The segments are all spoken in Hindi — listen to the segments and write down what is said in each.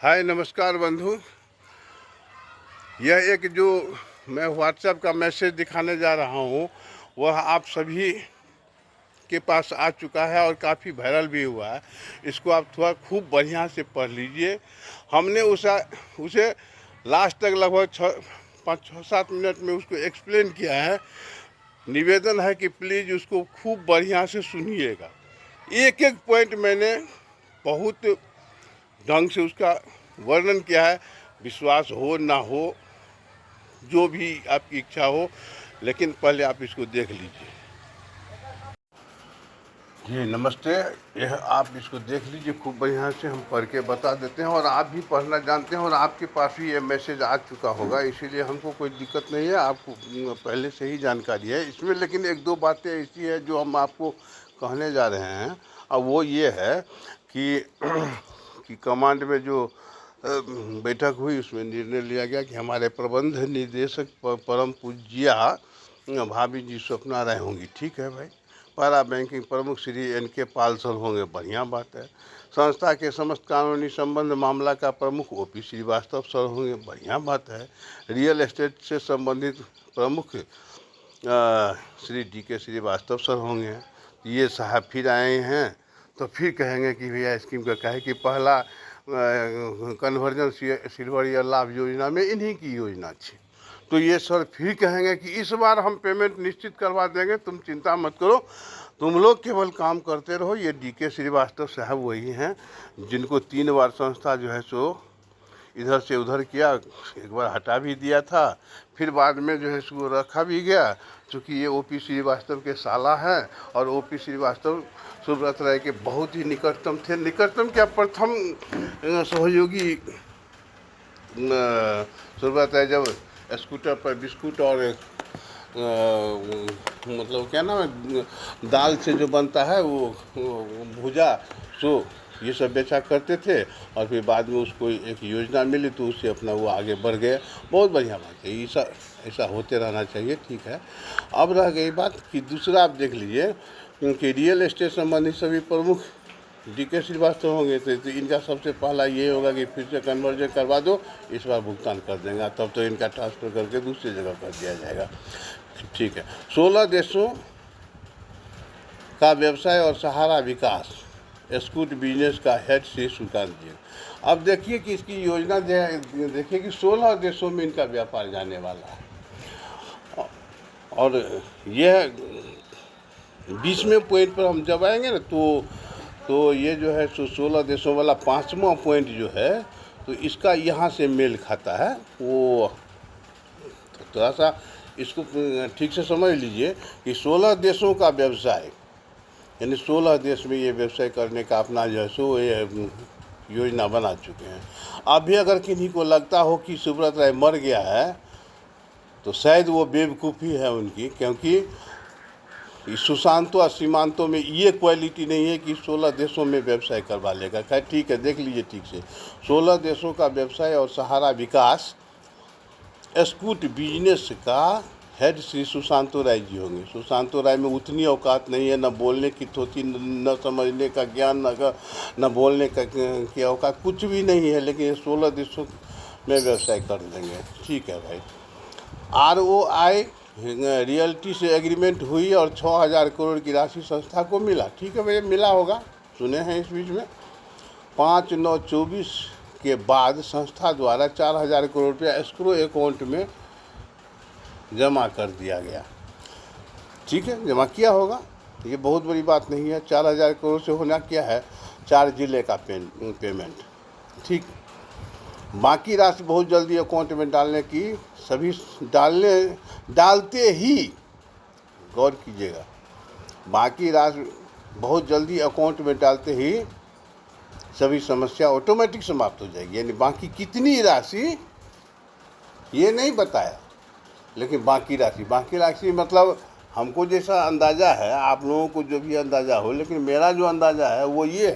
हाय नमस्कार बंधु। यह एक जो मैं व्हाट्सएप का मैसेज दिखाने जा रहा हूँ वह आप सभी के पास आ चुका है और काफ़ी वायरल भी हुआ है। इसको आप थोड़ा खूब बढ़िया से पढ़ लीजिए। हमने उसे लास्ट तक लगभग 5-7 मिनट में उसको एक्सप्लेन किया है। निवेदन है कि प्लीज़ उसको खूब बढ़िया से सुनिएगा। एक एक पॉइंट मैंने बहुत ढंग से उसका वर्णन किया है। विश्वास हो ना हो, जो भी आपकी इच्छा हो, लेकिन पहले आप इसको देख लीजिए। जी नमस्ते। यह आप इसको देख लीजिए खूब बढ़िया से, हम पढ़ के बता देते हैं और आप भी पढ़ना जानते हैं और आपके पास भी ये मैसेज आ चुका होगा, इसीलिए हमको कोई दिक्कत नहीं है, आपको पहले से ही जानकारी है इसमें। लेकिन एक दो बातें ऐसी है जो हम आपको कहने जा रहे हैं, और वो ये है कि कमांड में जो बैठक हुई उसमें निर्णय लिया गया कि हमारे प्रबंध निदेशक परम पूज्या भाभी जी स्वप्ना राय होंगी। ठीक है भाई। पारा बैंकिंग प्रमुख श्री NK पाल सर होंगे, बढ़िया बात है। संस्था के समस्त कानूनी संबंध मामला का प्रमुख OP श्रीवास्तव सर होंगे, बढ़िया बात है। रियल एस्टेट से संबंधित प्रमुख श्री DK श्रीवास्तव सर होंगे। ये साहब फिर आए हैं तो फिर कहेंगे कि भैया स्कीम का क्या है कि पहला कन्वर्जन सिल्वर या लाभ योजना में इन्हीं की योजना थी, तो ये सर फिर कहेंगे कि इस बार हम पेमेंट निश्चित करवा देंगे, तुम चिंता मत करो, तुम लोग केवल काम करते रहो। ये DK श्रीवास्तव साहब वही हैं जिनको 3 बार संस्था जो है सो इधर से उधर किया, एक बार हटा भी दिया था, फिर बाद में जो है इसको रखा भी गया, चूँकि ये OP श्रीवास्तव के साला हैं और OP श्रीवास्तव सुब्रत राय के बहुत ही निकटतम थे। निकटतम क्या, प्रथम सहयोगी सुब्रत राय जब स्कूटर पर बिस्कुट और मतलब क्या नाम है, दाल से जो बनता है वो भुजा, सो ये सब बेचा करते थे और फिर बाद में उसको एक योजना मिली तो उससे अपना वो आगे बढ़ गए। बहुत बढ़िया बात है, ऐसा होते रहना चाहिए। ठीक है। अब रह गई बात कि दूसरा आप देख लीजिए, क्योंकि रियल एस्टेट संबंधी सभी प्रमुख DK श्रीवास्तव होंगे तो इनका सबसे पहला ये होगा कि फिर से कन्वर्जन करवा दो, इस बार भुगतान कर देंगे, तब तो इनका ट्रांसफ़र करके दूसरी जगह कर दिया जाएगा। ठीक है। 16 देशों का व्यवसाय और सहारा विकास स्कूट बिजनेस का हेड श्री सुशांत जी। अब देखिए कि इसकी योजना देखिए कि 16 देशों में इनका व्यापार जाने वाला है, और यह 20वें पॉइंट पर हम जब आएंगे ना तो ये जो है 16 देशों वाला 5वां पॉइंट जो है तो इसका यहाँ से मेल खाता है। वो थोड़ा सा इसको ठीक से समझ लीजिए कि 16 देशों का व्यवसाय, यानी 16 देश में ये व्यवसाय करने का अपना जो है सो ये योजना बना चुके हैं। अभी अगर किन्हीं को लगता हो कि सुब्रत राय मर गया है तो शायद वो बेवकूफ़ी है उनकी, क्योंकि इस सुशांतो और सीमांतों में ये क्वालिटी नहीं है कि 16 देशों में व्यवसाय करवा लेगा। खैर ठीक है, देख लीजिए ठीक से। 16 देशों का व्यवसाय और सहारा विकास स्कूट बिजनेस का हेड श्री सुशांतो राय जी होंगे। सुशांतो राय में उतनी औकात नहीं है, न बोलने की थोती, न समझने का ज्ञान, न बोलने का की औकात, कुछ भी नहीं है, लेकिन ये 16 देशों में व्यवसाय कर देंगे। ठीक है भाई। ROI रियल्टी से एग्रीमेंट हुई और 6000 करोड़ की राशि संस्था को मिला। ठीक है भैया, मिला होगा, सुने हैं इस बीच में। 5/9/24 के बाद संस्था द्वारा 4000 करोड़ रुपया एस्क्रो अकाउंट में जमा कर दिया गया। ठीक है, जमा किया होगा, ये बहुत बड़ी बात नहीं है। 4000 करोड़ से होना क्या है, 4 जिले का पेमेंट। ठीक, बाकी राशि बहुत जल्दी अकाउंट में डालने की सभी डालते ही, गौर कीजिएगा, बाकी राशि बहुत जल्दी अकाउंट में डालते ही सभी समस्या ऑटोमेटिक समाप्त हो जाएगी। यानी बाकी कितनी राशि ये नहीं बताया, लेकिन बाकी राशि मतलब हमको जैसा अंदाज़ा है, आप लोगों को जो भी अंदाज़ा हो, लेकिन मेरा जो अंदाज़ा है वो ये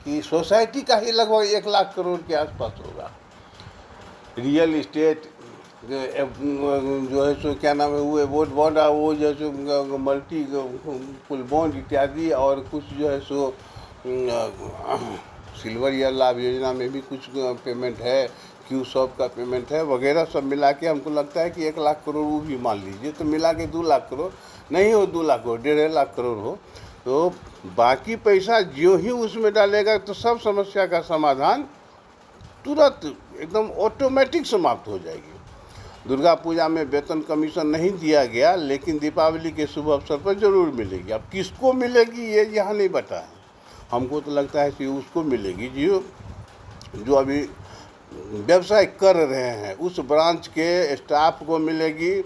कि सोसाइटी का ही लगभग 1 लाख करोड़ के आसपास होगा। रियल इस्टेट जो है सो क्या नाम है, वो वोट बॉन्ड, वो जो है सो मल्टी कुल बॉन्ड इत्यादि, और कुछ जो है सो सिल्वर ईयर लाभ योजना में भी कुछ पेमेंट है, क्यू शॉप का पेमेंट है वगैरह, सब मिला के हमको लगता है कि 1 लाख करोड़ वो भी मान लीजिए, तो मिला के 2 लाख करोड़ नहीं हो, 2 लाख करोड़ 1.5 लाख करोड़ हो, तो बाकी पैसा जो ही उसमें डालेगा तो सब समस्या का समाधान तुरंत एकदम ऑटोमेटिक समाप्त हो जाएगी। दुर्गा पूजा में वेतन कमीशन नहीं दिया गया, लेकिन दीपावली के शुभ अवसर पर जरूर मिलेगी। अब किसको मिलेगी ये यहाँ नहीं बता है, हमको तो लगता है कि उसको मिलेगी जो अभी व्यवसाय कर रहे हैं, उस ब्रांच के स्टाफ को मिलेगी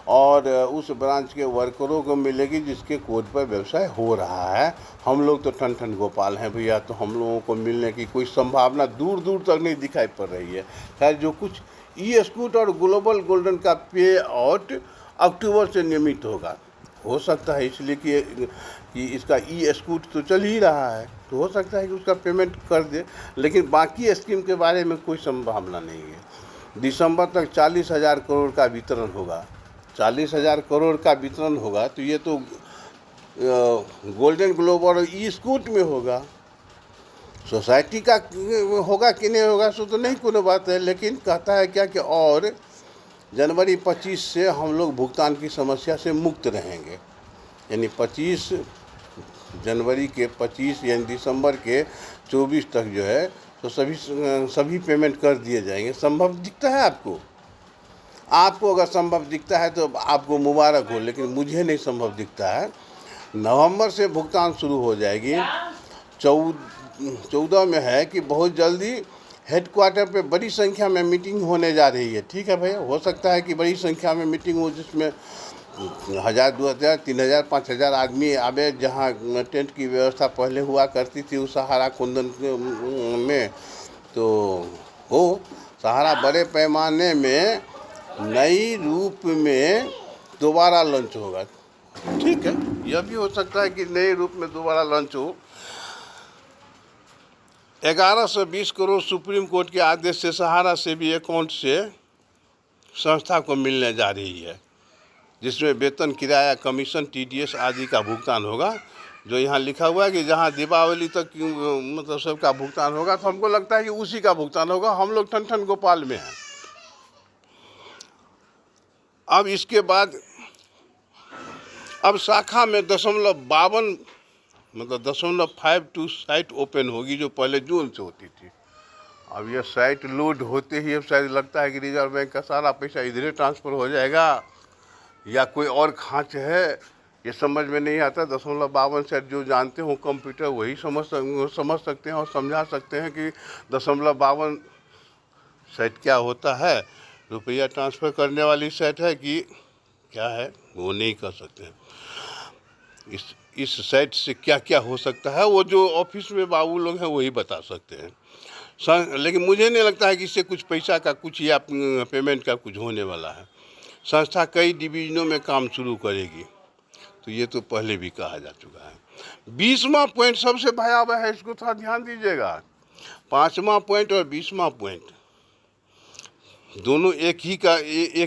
और उस ब्रांच के वर्करों को मिलेगी जिसके कोड पर व्यवसाय हो रहा है। हम लोग तो ठन ठन गोपाल हैं भैया, तो हम लोगों को मिलने की कोई संभावना दूर दूर तक नहीं दिखाई पड़ रही है। खैर, जो कुछ ई स्कूट और ग्लोबल गोल्डन का पे आउट अक्टूबर से नियमित होगा, हो सकता है इसलिए कि इसका ई स्कूट तो चल ही रहा है, तो हो सकता है कि उसका पेमेंट कर दे, लेकिन बाकी स्कीम के बारे में कोई संभावना नहीं है। दिसंबर तक 40,000 करोड़ का वितरण होगा, 40,000 करोड़ का वितरण होगा, तो ये तो गोल्डन ग्लोबल और ई स्कूट में होगा। सोसाइटी का होगा कि नहीं होगा सो तो नहीं कोई बात है, लेकिन कहता है क्या कि और जनवरी 25 से हम लोग भुगतान की समस्या से मुक्त रहेंगे, यानी 25 जनवरी के 25 यानी दिसंबर के 24 तक जो है तो सभी पेमेंट कर दिए जाएंगे। संभव दिखता है आपको? आपको अगर संभव दिखता है तो आपको मुबारक हो, लेकिन मुझे नहीं संभव दिखता है। नवंबर से भुगतान शुरू हो जाएगी। 14 में है कि बहुत जल्दी हेडक्वार्टर पे बड़ी संख्या में मीटिंग होने जा रही है। ठीक है भैया, हो सकता है कि बड़ी संख्या में मीटिंग हो जिसमें 1,000, 2,000, 3,000, 5,000 आदमी आवे। जहाँ टेंट की व्यवस्था पहले हुआ करती थी उस सहारा कुंदन में, तो हो सहारा बड़े पैमाने में नई रूप में दोबारा लॉन्च होगा। ठीक है, यह भी हो सकता है कि नए रूप में दोबारा लॉन्च हो। 1120 करोड़ सुप्रीम कोर्ट के आदेश से सहारा सेवी अकाउंट से संस्था को मिलने जा रही है, जिसमें वेतन, किराया, कमीशन, टीडीएस आदि का भुगतान होगा। जो यहाँ लिखा हुआ है कि जहाँ दीपावली तक मतलब सबका भुगतान होगा, तो हमको लगता है कि उसी का भुगतान होगा। हम लोग ठन ठन गोपाल में हैं। अब इसके बाद अब शाखा में 0.52 मतलब 0.52 साइट ओपन होगी, जो पहले जून से होती थी। अब यह साइट लोड होते ही अब शायद लगता है कि रिजर्व बैंक का सारा पैसा इधर ट्रांसफ़र हो जाएगा, या कोई और खांच है, ये समझ में नहीं आता। 0.52 सेट जो जानते हो कंप्यूटर वही समझ सकते हैं और समझा सकते हैं कि 0.52 सेट क्या होता है। रुपया ट्रांसफ़र करने वाली सेट है कि क्या है, वो नहीं कर सकते हैं। इस साइट से क्या क्या हो सकता है वो जो ऑफिस में बाबू लोग हैं वही बता सकते हैं। लेकिन मुझे नहीं लगता है कि इससे कुछ पैसा का कुछ या पेमेंट का कुछ होने वाला है। संस्था कई डिवीजनों में काम शुरू करेगी, तो ये तो पहले भी कहा जा चुका है। 20वां पॉइंट सबसे भयावह है, इसको थोड़ा ध्यान दीजिएगा। 5वां पॉइंट और 20वां पॉइंट दोनों एक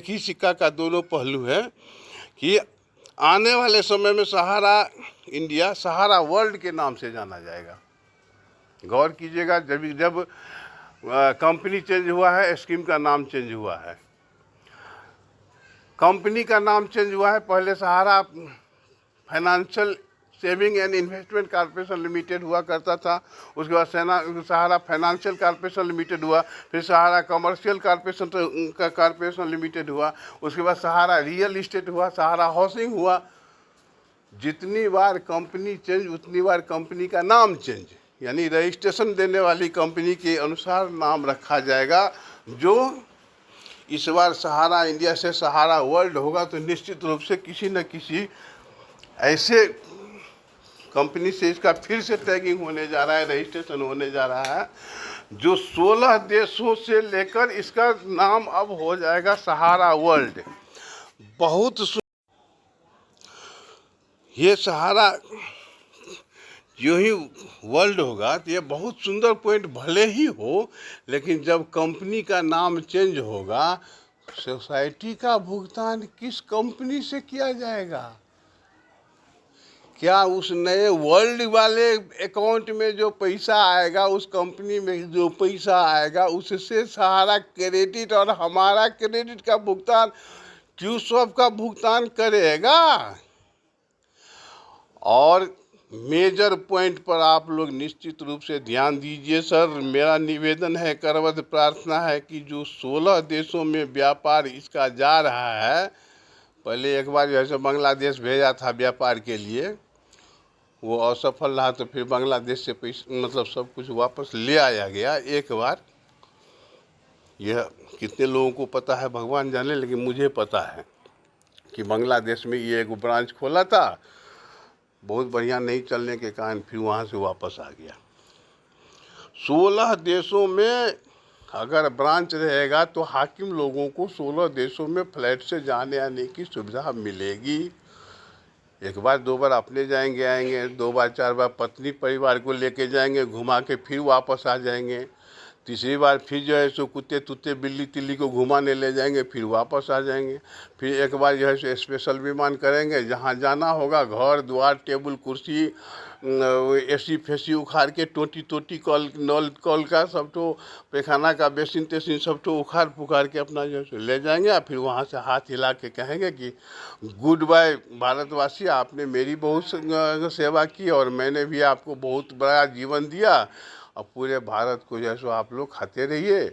ही सिक्का का दोनों पहलू है कि आने वाले समय में सहारा इंडिया सहारा वर्ल्ड के नाम से जाना जाएगा। गौर कीजिएगा, जब कंपनी चेंज हुआ है, स्कीम का नाम चेंज हुआ है। कंपनी का नाम चेंज हुआ है, पहले Sahara financial saving and investment corporation limited हुआ करता था। उसके बाद सहारा फाइनेंशियल कॉर्पोरेशन लिमिटेड हुआ, फिर सहारा कमर्शियल कॉर्पोरेशन लिमिटेड हुआ, उसके बाद सहारा रियल इस्टेट हुआ, सहारा हाउसिंग हुआ। जितनी बार कंपनी चेंज उतनी बार कंपनी का नाम चेंज, यानी रजिस्ट्रेशन देने वाली कंपनी के अनुसार नाम रखा जाएगा। जो इस बार सहारा इंडिया से सहारा वर्ल्ड होगा, तो निश्चित रूप से किसी न किसी ऐसे कंपनी से इसका फिर से टैगिंग होने जा रहा है, रजिस्ट्रेशन होने जा रहा है, जो 16 देशों से लेकर इसका नाम अब हो जाएगा सहारा वर्ल्ड। बहुत ये सहारा जो ही वर्ल्ड होगा तो ये बहुत सुंदर पॉइंट भले ही हो, लेकिन जब कंपनी का नाम चेंज होगा, सोसाइटी का भुगतान किस कंपनी से किया जाएगा, क्या उस नए वर्ल्ड वाले अकाउंट में जो पैसा आएगा, उस कंपनी में जो पैसा आएगा, उससे सारा क्रेडिट और हमारा क्रेडिट का भुगतान क्यूसॉफ्ट का भुगतान करेगा? और मेजर पॉइंट पर आप लोग निश्चित रूप से ध्यान दीजिए सर। मेरा निवेदन है, करवद प्रार्थना है कि जो 16 देशों में व्यापार इसका जा रहा है, पहले एक बार जैसे बांग्लादेश भेजा था व्यापार के लिए, वो असफल रहा, तो फिर बांग्लादेश से पैसा मतलब सब कुछ वापस ले आया गया एक बार। यह कितने लोगों को पता है भगवान जाने, लेकिन मुझे पता है कि बांग्लादेश में ये एक ब्रांच खोला था, बहुत बढ़िया नहीं चलने के कारण फिर वहाँ से वापस आ गया। 16 देशों में अगर ब्रांच रहेगा तो हाकिम लोगों को 16 देशों में फ्लाइट से जाने आने की सुविधा मिलेगी। एक बार दो बार अपने जाएंगे आएंगे, 2 बार 4 बार पत्नी परिवार को लेके जाएंगे, घुमा के फिर वापस आ जाएंगे। तीसरी बार फिर जो है सो कुत्ते तुत्ते बिल्ली तिल्ली को घुमाने ले जाएंगे, फिर वापस आ जाएंगे। फिर एक बार जो है सो स्पेशल विमान करेंगे, जहाँ जाना होगा घर द्वार टेबल कुर्सी एसी फेसी उखाड़ के टोटी टोटी कल नल कल का सब तो पैखाना का बेसिन तेसिन सब तो उखाड़ पुखाड़ के अपना जो है ले जाएंगे। और फिर वहाँ से हाथ हिला के कहेंगे कि गुड बाय भारतवासी, आपने मेरी बहुत सेवा की और मैंने भी आपको बहुत बड़ा जीवन दिया। अब पूरे भारत को जैसो आप लोग खाते रहिए,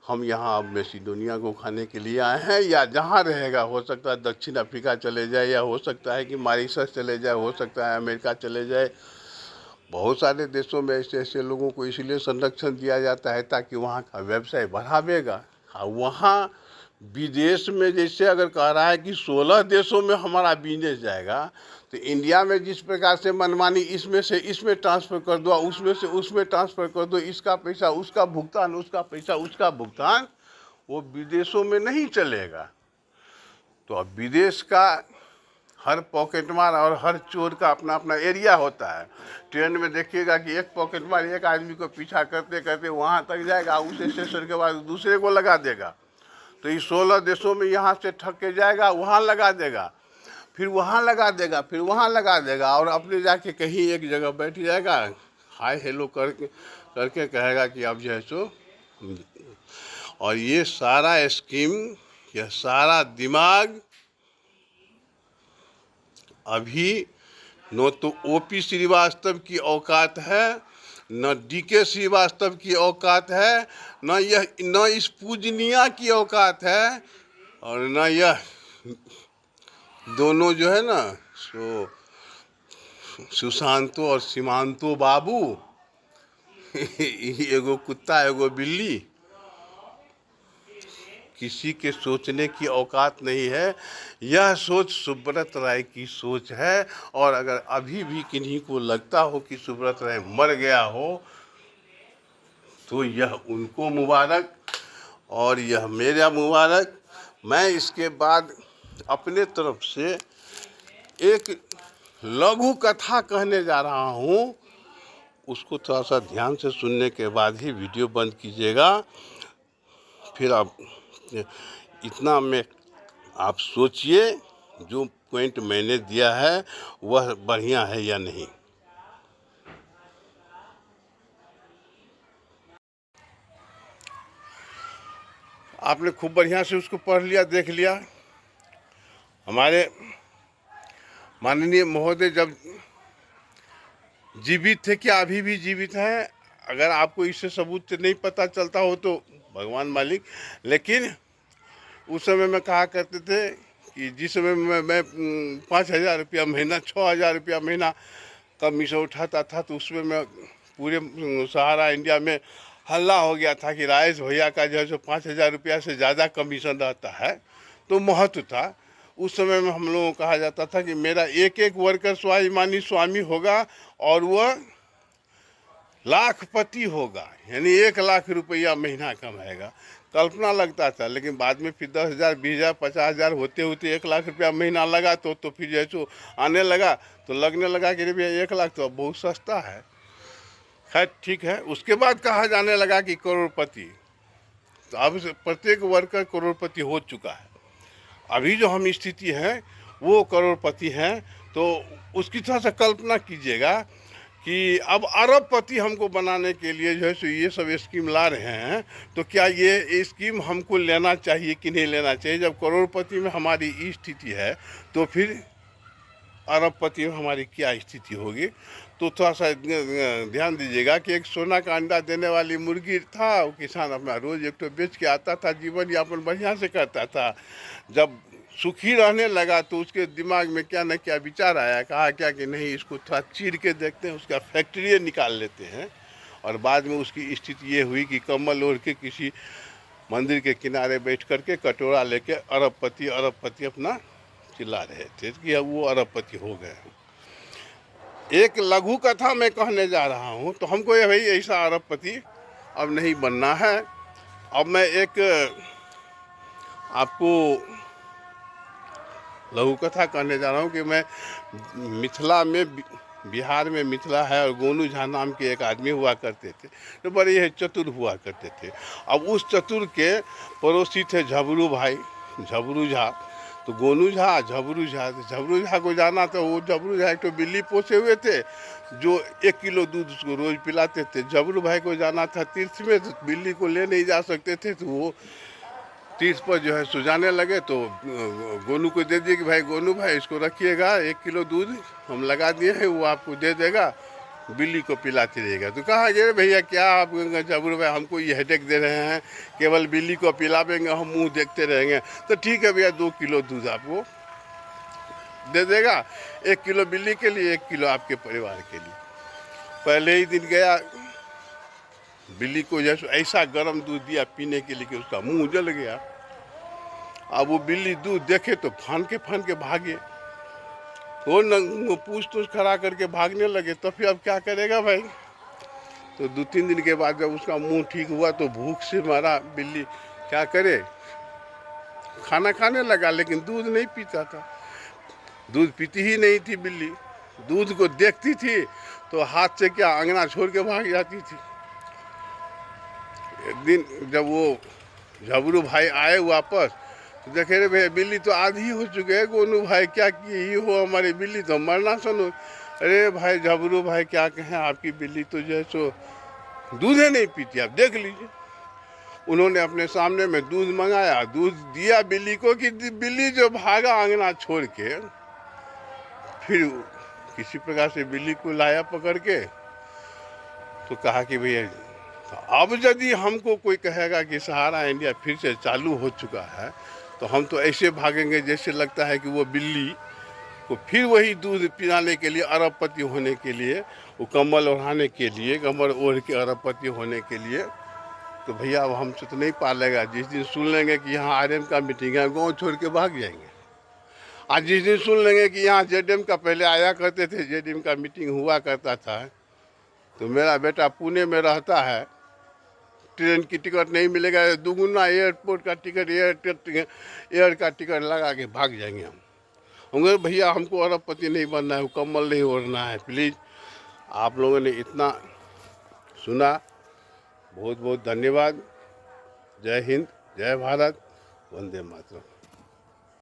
हम यहाँ अब मैसिडोनिया को खाने के लिए आए हैं। या जहाँ रहेगा, हो सकता है दक्षिण अफ्रीका चले जाए, या हो सकता है कि मॉरिशस चले जाए, हो सकता है अमेरिका चले जाए। बहुत सारे देशों में ऐसे ऐसे लोगों को इसलिए संरक्षण दिया जाता है ताकि वहाँ का व्यवसाय बढ़ावेगा। और वहाँ विदेश में जैसे अगर कह रहा है कि 16 देशों में हमारा बिजनेस जाएगा, तो इंडिया में जिस प्रकार से मनमानी इसमें से इसमें ट्रांसफ़र कर दो, उसमें से उसमें ट्रांसफ़र कर दो, इसका पैसा उसका भुगतान, उसका पैसा उसका भुगतान, वो विदेशों में नहीं चलेगा। तो अब विदेश का हर पॉकेटमार और हर चोर का अपना अपना एरिया होता है। ट्रेन में देखिएगा कि एक पॉकेटमार एक आदमी को पीछा करते करते वहाँ तक जाएगा, उस स्टेशन के बाद दूसरे को लगा देगा। तो इस 16 देशों में यहाँ से ठग के जाएगा, वहाँ लगा देगा, फिर वहाँ लगा देगा, फिर वहाँ लगा देगा, और अपने जाके कहीं एक जगह बैठ जाएगा, हाय हेलो करके कहेगा कि अब जो है सो। और ये सारा स्कीम, यह सारा दिमाग अभी न तो ओपी श्रीवास्तव की औकात है, न डीके श्रीवास्तव की औकात है, न इस पूजनिया की औकात है, और न यह दोनों जो है ना सो सुशांतो और सीमांतो बाबू एगो कुत्ता एगो बिल्ली, किसी के सोचने की औकात नहीं है। यह सोच सुब्रत राय की सोच है। और अगर अभी भी किन्हीं को लगता हो कि सुब्रत राय मर गया हो, तो यह उनको मुबारक और यह मेरा मुबारक। मैं इसके बाद अपने तरफ से एक लघु कथा कहने जा रहा हूँ, उसको थोड़ा सा ध्यान से सुनने के बाद ही वीडियो बंद कीजिएगा। फिर आप इतना में आप सोचिए जो पॉइंट मैंने दिया है वह बढ़िया है या नहीं। आपने खूब बढ़िया से उसको पढ़ लिया, देख लिया। हमारे माननीय महोदय जब जीवित थे, क्या अभी भी जीवित हैं, अगर आपको इससे सबूत नहीं पता चलता हो तो भगवान मालिक। लेकिन उस समय में कहा करते थे कि जिस समय मैं 5,000 रुपया महीना 6,000 रुपया महीना कमीशन उठाता था, तो उसमें मैं पूरे सहारा इंडिया में हल्ला हो गया था कि राजेश भैया का जो है 5,000 रुपया से ज़्यादा कमीशन रहता है, तो महत्व था। उस समय में हम लोगों को कहा जाता था कि मेरा एक एक वर्कर स्वाभिमानी स्वामी होगा और वह लाखपति होगा, यानी 1 लाख रुपया महीना कमाएगा। कल्पना लगता था, लेकिन बाद में फिर 10,000 20,000 50,000 होते होते 1 लाख रुपया महीना लगा, तो फिर जैसे आने लगा तो लगने लगा कि भैया 1 लाख तो अब बहुत सस्ता है। खैर ठीक है। उसके बाद कहा जाने लगा कि करोड़पति, तो अब प्रत्येक वर्कर करोड़पति हो चुका है। अभी जो हम स्थिति है वो करोड़पति हैं। तो उसकी थोड़ा सा कल्पना कीजिएगा कि अब अरबपति हमको बनाने के लिए जो है सो ये सब स्कीम ला रहे हैं, तो क्या ये स्कीम हमको लेना चाहिए कि नहीं लेना चाहिए? जब करोड़पति में हमारी ये स्थिति है तो फिर अरबपति में हमारी क्या स्थिति होगी? तो थोड़ा सा ध्यान दीजिएगा कि एक सोना का अंडा देने वाली मुर्गी था, वो किसान अपना रोज एक तो बेच के आता था, जीवन यापन बढ़िया से करता था। जब सुखी रहने लगा तो उसके दिमाग में क्या न क्या विचार आया, कहा क्या कि नहीं इसको थोड़ा चीर के देखते हैं, उसका फैक्ट्री निकाल लेते हैं। और बाद में उसकी स्थिति ये हुई कि कम्बल ओढ़ के किसी मंदिर के किनारे बैठ करके कटोरा लेके अरबपति अरबपति अपना चिल्ला रहे थे कि अब वो अरबपति हो गए। एक लघु कथा मैं कहने जा रहा हूँ, तो हमको ये भाई ऐसा अरबपति अब नहीं बनना है। अब मैं एक आपको लघु कथा कहने जा रहा हूँ कि मैं मिथिला में, बिहार में मिथिला है और गोनू झा नाम के एक आदमी हुआ करते थे, तो बड़े ही चतुर हुआ करते थे। अब उस चतुर के पड़ोसी थे झबरू भाई, झबरू झा। तो गोनू झा झबरू झा, झबरू झा को जाना था। वो झबरू झा एक तो बिल्ली पोसे हुए थे जो 1 किलो दूध उसको रोज पिलाते थे। झबरू भाई को जाना था तीर्थ में, तो बिल्ली को ले नहीं जा सकते थे, तो वो तीर्थ पर जो है सुझाने लगे। तो गोनू को दे दिए कि भाई गोनू भाई इसको रखिएगा, 1 किलो दूध हम लगा दिए हैं, वो आपको दे देगा, बिल्ली को पिलाती रहेगा। तो कहा गया भैया क्या आप झबरू भाई हमको ये हेडेक दे रहे हैं, केवल बिल्ली को पिलावेंगे, हम मुंह देखते रहेंगे। तो ठीक है भैया 2 किलो दूध आपको दे देगा, 1 किलो बिल्ली के लिए, 1 किलो आपके परिवार के लिए। पहले ही दिन गया, बिल्ली को जैसे ऐसा गर्म दूध दिया पीने के लिए कि उसका मुंह जल गया। अब वो बिल्ली दूध देखे तो फान के भागे, वो पूछ तूछ खड़ा करके भागने लगे। तो फिर अब क्या करेगा भाई? तो 2-3 दिन के बाद जब उसका मुंह ठीक हुआ तो भूख से मारा बिल्ली क्या करे, खाना खाने लगा, लेकिन दूध नहीं पीता था। दूध पीती ही नहीं थी बिल्ली, दूध को देखती थी तो हाथ से क्या अंगना छोड़ के भाग जाती थी। एक दिन जब वो झबरू भाई आए वापस, तो देखे रे भैया बिल्ली तो आधी हो चुके है। गोनू भाई क्या की हो, हमारी बिल्ली तो मरना सुनो। अरे भाई झबरू भाई क्या कहें, आपकी बिल्ली तो जो है सो दूध ही नहीं पीती, आप देख लीजिए। उन्होंने अपने सामने में दूध मंगाया, दूध दिया बिल्ली को कि बिल्ली जो भागा अंगना छोड़ के, फिर किसी प्रकार से बिल्ली को लाया पकड़ के। तो कहा कि भैया अब यदि हमको कोई कहेगा कि सहारा इंडिया फिर से चालू हो चुका है, तो हम तो ऐसे भागेंगे जैसे लगता है कि वो बिल्ली को फिर वही दूध पिलाने के लिए, अरबपति होने के लिए, वो कम्बल ओढ़ाने के लिए, कम्बल ओढ़ के अरबपति होने के लिए। तो भैया अब हमसे तो नहीं पालेगा। जिस दिन सुन लेंगे कि यहाँ आरएम का मीटिंग है, गाँव छोड़ के भाग जाएंगे। आज जिस दिन सुन लेंगे कि यहाँ जेडीएम का, पहले आया करते थे, जेडीएम का मीटिंग हुआ करता था, तो मेरा बेटा पुणे में रहता है, ट्रेन की टिकट नहीं मिलेगा, दुगुना एयरपोर्ट का टिकट, एयर का टिकट लगा के भाग जाएंगे हम। होंगे भैया हमको अरबपति नहीं बनना है, कम्बल नहीं ओढ़ना है। प्लीज़ आप लोगों ने इतना सुना, बहुत बहुत धन्यवाद। जय हिंद, जय भारत, वंदे मातरम।